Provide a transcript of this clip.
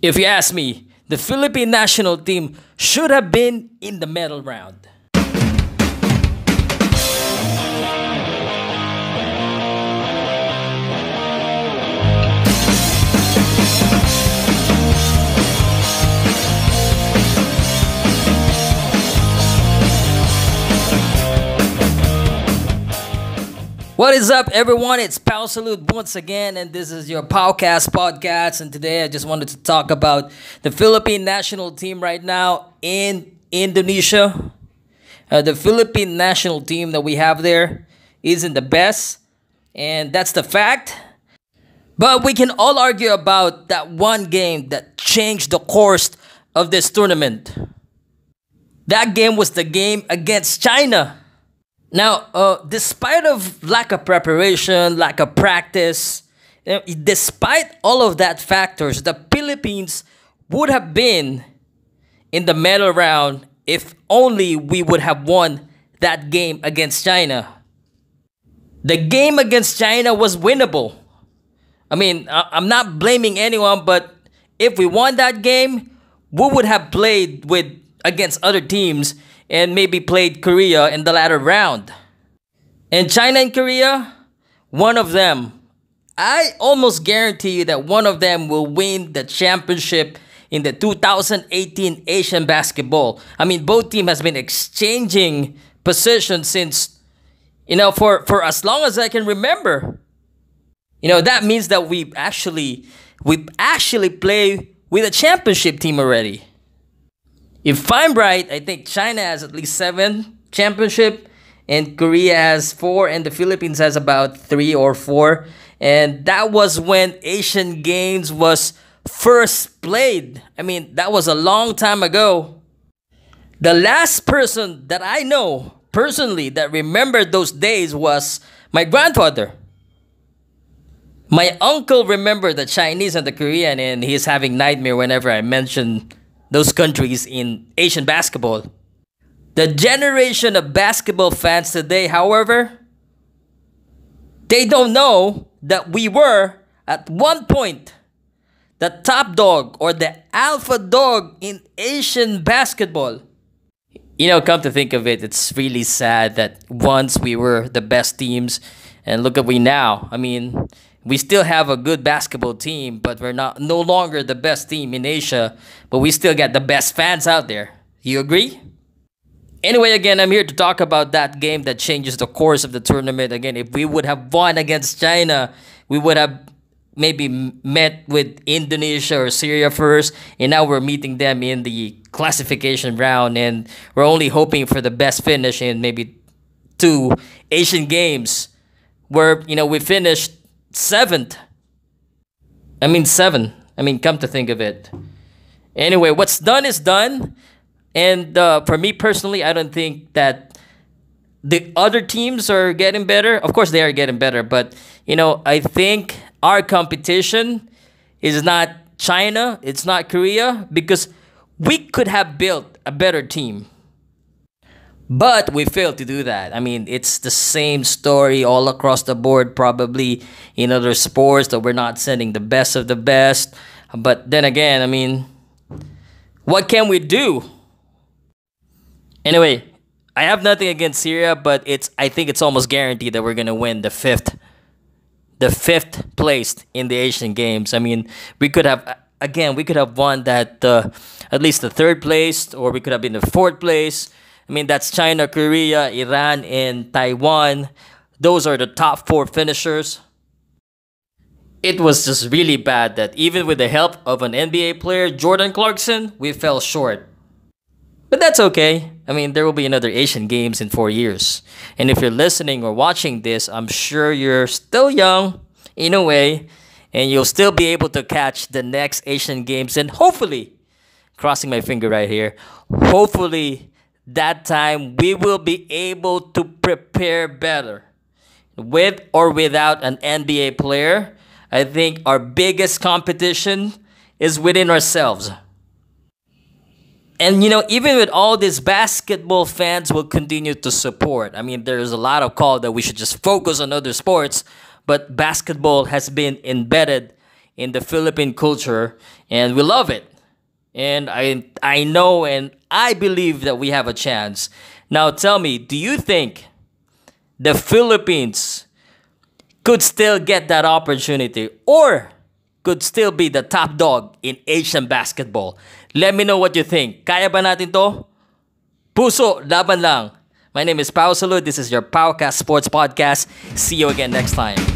If you ask me, the Philippine national team should have been in the medal round. What is up, everyone? It's Pal Salute once again, and this is your podcast. And today I just wanted to talk about the Philippine national team right now in Indonesia. The Philippine national team that we have there isn't the best, and that's the fact. But we can all argue about that one game that changed the course of this tournament. That game was the game against China. Now, despite of lack of preparation, lack of practice, despite all of that factors, the Philippines would have been in the medal round if only we would have won that game against China. The game against China was winnable. I mean, I'm not blaming anyone, but if we won that game, we would have played against other teams and maybe played Korea in the latter round. And China and Korea, one of them, I almost guarantee you that one of them will win the championship in the 2018 Asian basketball. I mean, both teams has been exchanging positions since, for as long as I can remember. That means that we actually play with a championship team already. If I'm right, I think China has at least 7 championship, and Korea has 4, and the Philippines has about 3 or 4. And that was when Asian Games was first played. I mean, that was a long time ago. The last person that I know personally that remembered those days was my grandfather. My uncle remembered the Chinese and the Korean, and he's having nightmare whenever I mention those countries in Asian basketball. The generation of basketball fans today, however, they don't know that we were, at one point, the top dog or the alpha dog in Asian basketball. Come to think of it, it's really sad that once we were the best teams, and look at we now. I mean, we still have a good basketball team, but we're no longer the best team in Asia, but we still get the best fans out there. You agree? Anyway, again, I'm here to talk about that game that changes the course of the tournament. Again, if we would have won against China, we would have maybe met with Indonesia or Syria first, and now we're meeting them in the classification round, and we're only hoping for the best finish in maybe 2 Asian games where, we finished 7th. 7. Come to think of it. Anyway, what's done is done. And for me personally, I don't think that the other teams are getting better. Of course, they are getting better. But, I think our competition is not China. It's not Korea. Because we could have built a better team. But we failed to do that. It's the same story all across the board, probably in other sports, that we're not sending the best of the best. But then again, what can we do? Anyway, I have nothing against Syria, but I think it's almost guaranteed that we're gonna win the fifth place in the Asian Games. We could have won that at least the 3rd place, or we could have been the 4th place. That's China, Korea, Iran, and Taiwan. Those are the top 4 finishers. It was just really bad that even with the help of an NBA player, Jordan Clarkson, we fell short. But that's okay. There will be another Asian Games in 4 years. And if you're listening or watching this, I'm sure you're still young in a way, and you'll still be able to catch the next Asian Games. And hopefully, crossing my finger right here, hopefully that time we will be able to prepare better. With or without an NBA player, I think our biggest competition is within ourselves. And, even with all this, basketball fans will continue to support. There's a lot of call that we should just focus on other sports, but basketball has been embedded in the Philippine culture, and we love it. And I know and I believe that we have a chance. Now tell me, do you think the Philippines could still get that opportunity or could still be the top dog in Asian basketball? Let me know what you think. Kaya ba natin to? Puso, laban lang. My name is Pao Salud. This is your Powcast Sports Podcast. See you again next time.